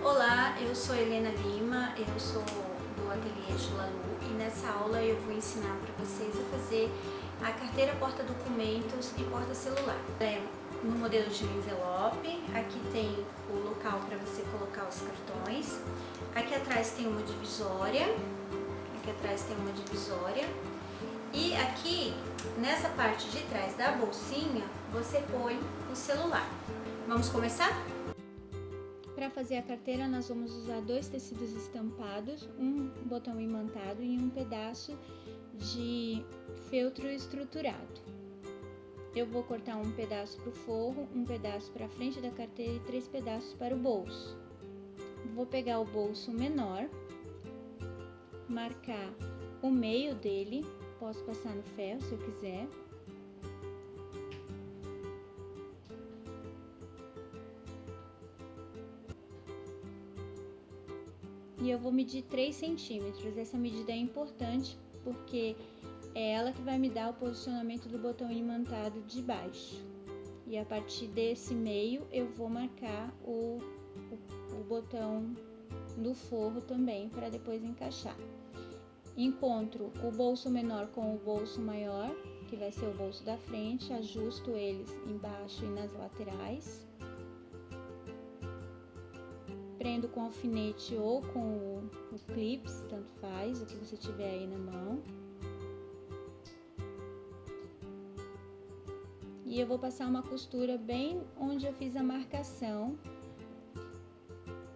Olá, eu sou Helena Lima, eu sou do Ateliê Chulalu e nessa aula eu vou ensinar para vocês a fazer a carteira porta-documentos e porta-celular. No modelo de envelope, aqui tem o local para você colocar os cartões, aqui atrás tem uma divisória, e aqui nessa parte de trás da bolsinha você põe o celular. Vamos começar? Para fazer a carteira nós vamos usar dois tecidos estampados, um botão imantado e um pedaço de feltro estruturado. Eu vou cortar um pedaço para o forro, um pedaço para a frente da carteira e 3 pedaços para o bolso. Vou pegar o bolso menor, marcar o meio dele, posso passar no ferro se eu quiser. E eu vou medir 3 centímetros. Essa medida é importante porque é ela que vai me dar o posicionamento do botão imantado de baixo. E a partir desse meio eu vou marcar o botão do forro também para depois encaixar. Encontro o bolso menor com o bolso maior, que vai ser o bolso da frente, ajusto eles embaixo e nas laterais. Prendo com alfinete ou com o clips, tanto faz, o que você tiver aí na mão. E eu vou passar uma costura bem onde eu fiz a marcação,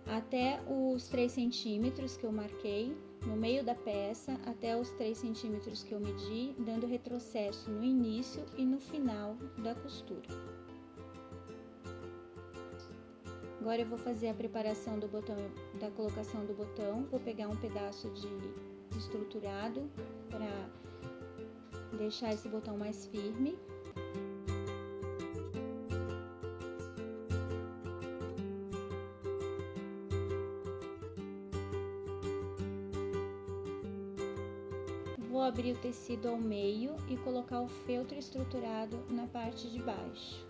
até os 3 centímetros que eu marquei, no meio da peça, até os 3 centímetros que eu medi, dando retrocesso no início e no final da costura. Agora eu vou fazer a preparação do botão, da colocação do botão. Vou pegar um pedaço de estruturado para deixar esse botão mais firme. Vou abrir o tecido ao meio e colocar o feltro estruturado na parte de baixo.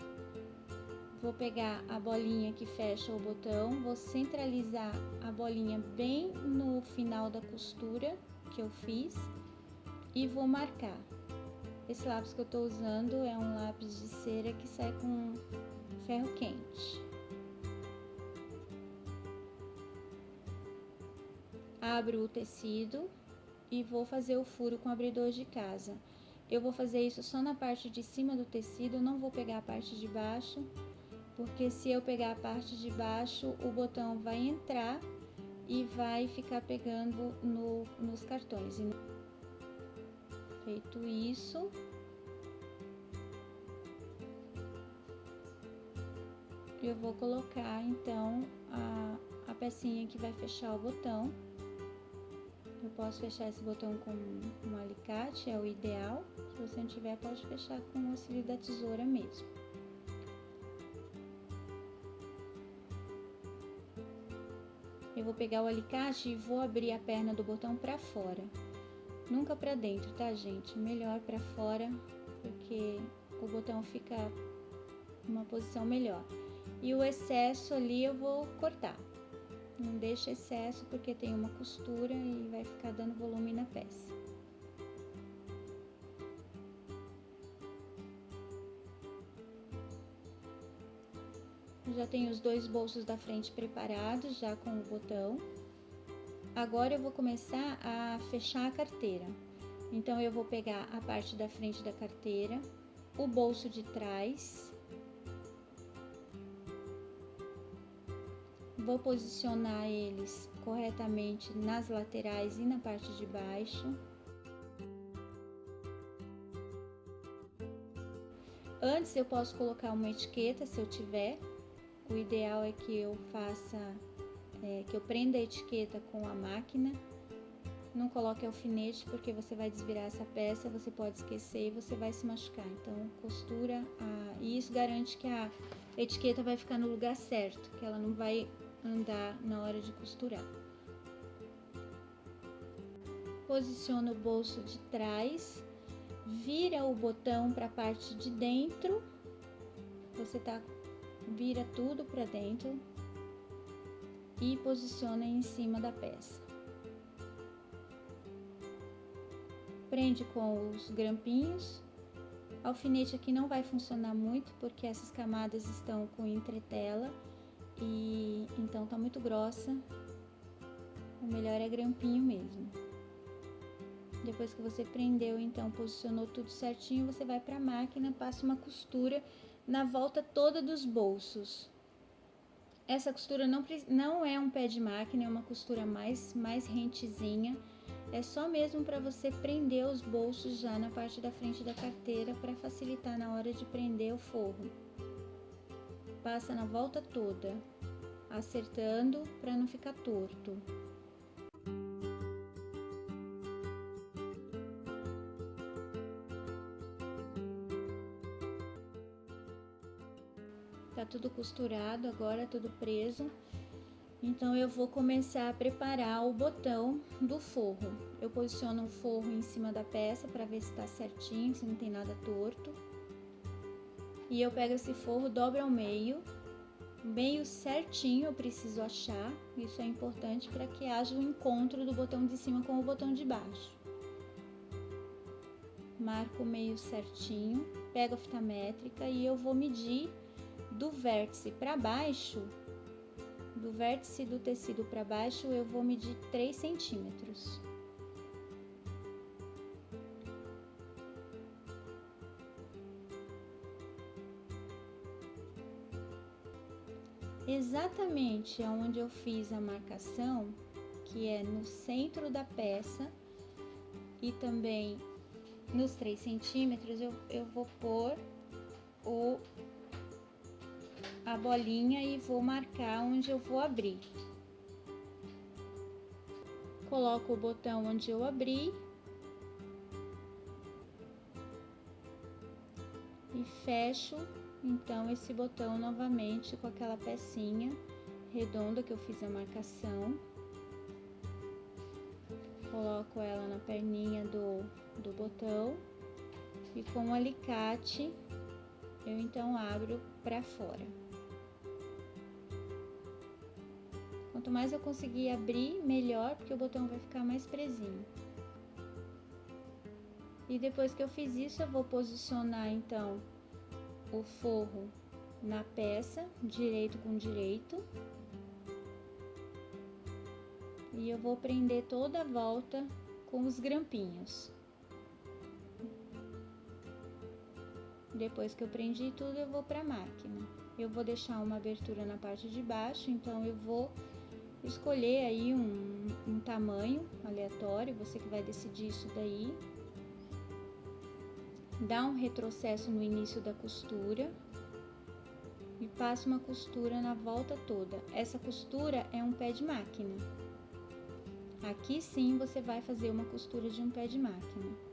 Vou pegar a bolinha que fecha o botão, vou centralizar a bolinha bem no final da costura que eu fiz e vou marcar. Esse lápis que eu tô usando é um lápis de cera que sai com ferro quente. Abro o tecido e vou fazer o furo com abridor de casa. Eu vou fazer isso só na parte de cima do tecido, eu não vou pegar a parte de baixo, porque se eu pegar a parte de baixo, o botão vai entrar e vai ficar pegando nos cartões. Feito isso, eu vou colocar então a pecinha que vai fechar o botão. Eu posso fechar esse botão com um alicate, é o ideal. Se você não tiver, pode fechar com o auxílio da tesoura mesmo. Eu vou pegar o alicate e vou abrir a perna do botão para fora. Nunca para dentro, tá, gente? Melhor para fora, porque o botão fica numa posição melhor. E o excesso ali eu vou cortar. Não deixa excesso porque tem uma costura e vai ficar dando volume na peça. Eu já tenho os 2 bolsos da frente preparados, já com o botão. Agora eu vou começar a fechar a carteira. Então eu vou pegar a parte da frente da carteira, o bolso de trás. Vou posicionar eles corretamente nas laterais e na parte de baixo. Antes eu posso colocar uma etiqueta se eu tiver. O ideal é que eu faça, que eu prenda a etiqueta com a máquina. Não coloque alfinete porque você vai desvirar essa peça, você pode esquecer e você vai se machucar. Então costura, e isso garante que a etiqueta vai ficar no lugar certo, que ela não vai andar na hora de costurar. Posiciona o bolso de trás, vira o botão para a parte de dentro, vira tudo para dentro, e posiciona em cima da peça. Prende com os grampinhos. O alfinete aqui não vai funcionar muito porque essas camadas estão com entretela e então tá muito grossa. O melhor é grampinho mesmo. Depois que você prendeu, então posicionou tudo certinho, você vai para a máquina, passa uma costura na volta toda dos bolsos. Essa costura não é um pé de máquina, é uma costura mais rentezinha. É só mesmo para você prender os bolsos já na parte da frente da carteira para facilitar na hora de prender o forro. Passa na volta toda, acertando para não ficar torto. Tá tudo costurado, agora tudo preso. Então eu vou começar a preparar o botão do forro. Eu posiciono o forro em cima da peça para ver se tá certinho, se não tem nada torto. E eu pego esse forro, dobro ao meio certinho eu preciso achar. Isso é importante para que haja o encontro do botão de cima com o botão de baixo. Marco o meio certinho, pego a fita métrica e eu vou medir do vértice para baixo, do vértice do tecido para baixo, eu vou medir 3 centímetros. Exatamente onde eu fiz a marcação, que é no centro da peça e também nos 3 centímetros, eu vou pôr a bolinha e vou marcar onde eu vou abrir. Coloco o botão onde eu abri e fecho então esse botão novamente com aquela pecinha redonda que eu fiz a marcação. Coloco ela na perninha do botão e com o alicate eu então abro para fora. Quanto mais eu conseguir abrir, melhor, porque o botão vai ficar mais presinho. E depois que eu fiz isso, eu vou posicionar então o forro na peça, direito com direito. E eu vou prender toda a volta com os grampinhos. Depois que eu prendi tudo, eu vou para a máquina. Eu vou deixar uma abertura na parte de baixo, então eu vou escolher aí um tamanho aleatório, você que vai decidir isso daí. Dá um retrocesso no início da costura e passa uma costura na volta toda. Essa costura é um pé de máquina. Aqui sim você vai fazer uma costura de um pé de máquina.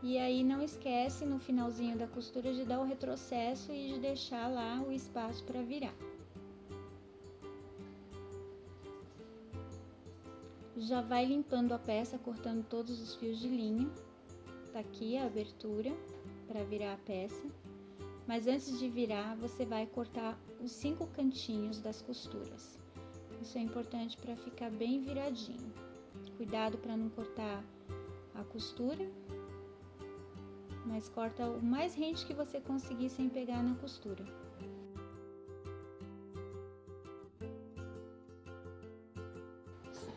E aí não esquece no finalzinho da costura de dar o retrocesso e de deixar lá o espaço para virar. Já vai limpando a peça, cortando todos os fios de linha. Tá aqui a abertura para virar a peça. Mas antes de virar, você vai cortar os 5 cantinhos das costuras. Isso é importante para ficar bem viradinho. Cuidado para não cortar a costura, mas corta o mais rente que você conseguir sem pegar na costura.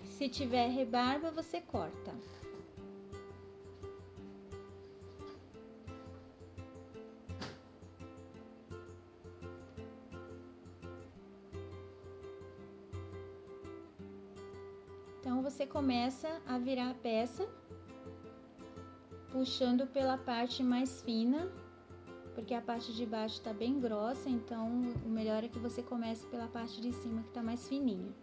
Se tiver rebarba, você corta. Então, você começa a virar a peça, puxando pela parte mais fina, porque a parte de baixo tá bem grossa, então o melhor é que você comece pela parte de cima que tá mais fininha.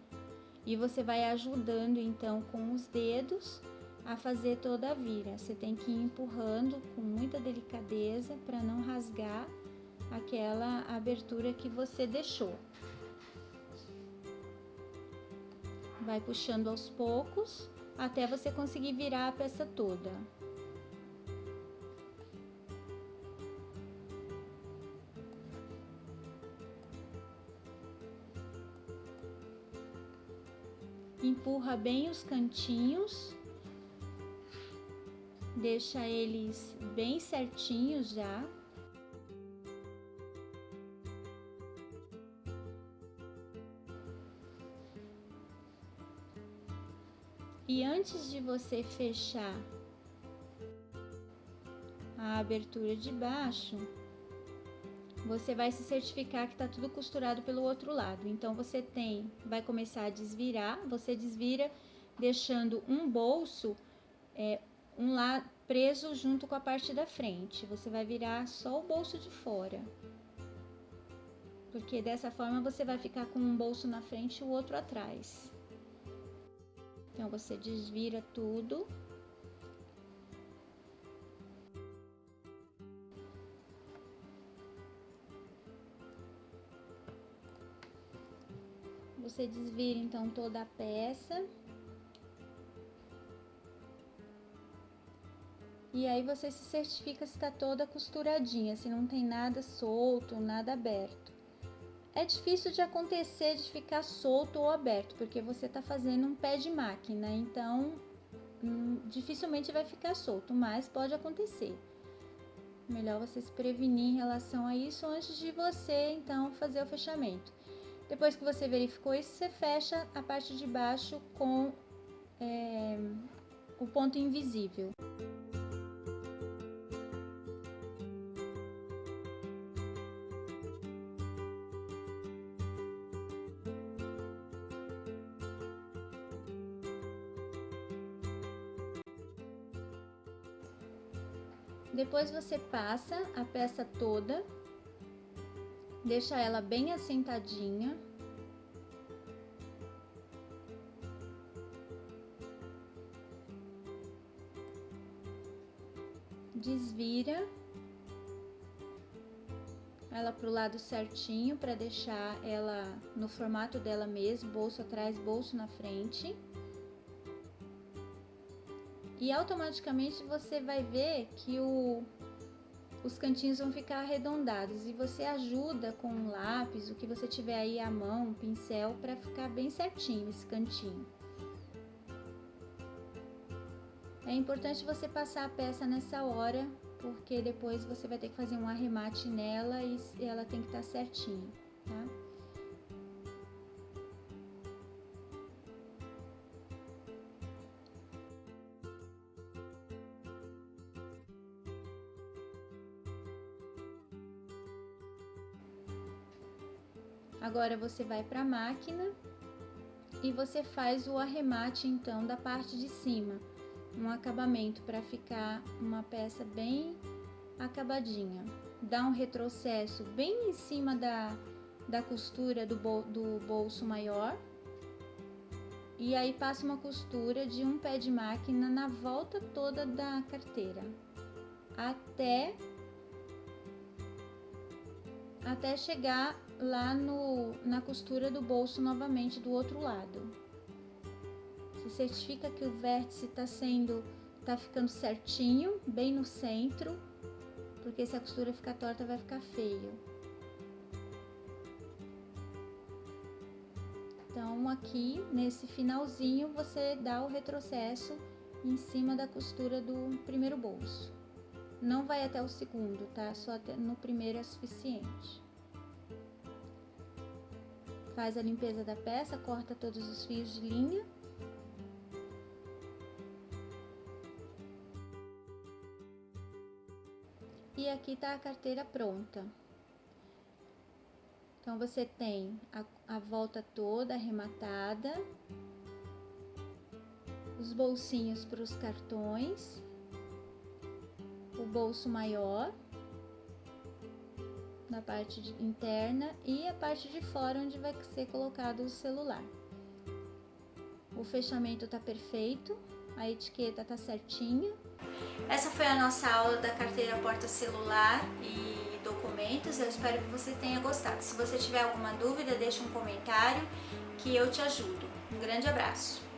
E você vai ajudando então com os dedos a fazer toda a vira. Você tem que ir empurrando com muita delicadeza para não rasgar aquela abertura que você deixou. Vai puxando aos poucos até você conseguir virar a peça toda. empurra bem os cantinhos, deixa eles bem certinhos já. E antes de você fechar a abertura de baixo, você vai se certificar que tá tudo costurado pelo outro lado. Então você vai começar a desvirar, você desvira deixando um bolso, um lado preso junto com a parte da frente. Você vai virar só o bolso de fora, porque dessa forma você vai ficar com um bolso na frente e o outro atrás. Então você desvira tudo. Você desvira então toda a peça. E aí você se certifica se está toda costuradinha, se não tem nada solto, nada aberto. É difícil de acontecer de ficar solto ou aberto, porque você está fazendo um pé de máquina, então dificilmente vai ficar solto, mas pode acontecer. Melhor você se prevenir em relação a isso antes de você então fazer o fechamento. Depois que você verificou isso, você fecha a parte de baixo com o ponto invisível. Depois você passa a peça toda, deixa ela bem assentadinha. Desvira ela pro lado certinho para deixar ela no formato dela mesmo, bolso atrás, bolso na frente. E automaticamente você vai ver que os cantinhos vão ficar arredondados, e você ajuda com um lápis, o que você tiver aí à mão, um pincel, para ficar bem certinho esse cantinho. É importante você passar a peça nessa hora, porque depois você vai ter que fazer um arremate nela e ela tem que estar certinha, tá? Agora você vai para a máquina e você faz o arremate então da parte de cima, um acabamento para ficar uma peça bem acabadinha. Dá um retrocesso bem em cima da costura do bolso maior, e aí passa uma costura de um pé de máquina na volta toda da carteira, até chegar lá na costura do bolso novamente do outro lado. Se certifica que o vértice tá ficando certinho, bem no centro, porque se a costura ficar torta vai ficar feio. Então aqui nesse finalzinho você dá o retrocesso em cima da costura do primeiro bolso. Não vai até o segundo, tá? Só até no primeiro é suficiente. Faz a limpeza da peça, corta todos os fios de linha. E aqui tá a carteira pronta. Então você tem a volta toda arrematada, os bolsinhos para os cartões, o bolso maior na parte interna e a parte de fora onde vai ser colocado o celular. O fechamento tá perfeito, a etiqueta tá certinha. Essa foi a nossa aula da carteira porta-celular e documentos. Eu espero que você tenha gostado. Se você tiver alguma dúvida, deixe um comentário que eu te ajudo. Um grande abraço!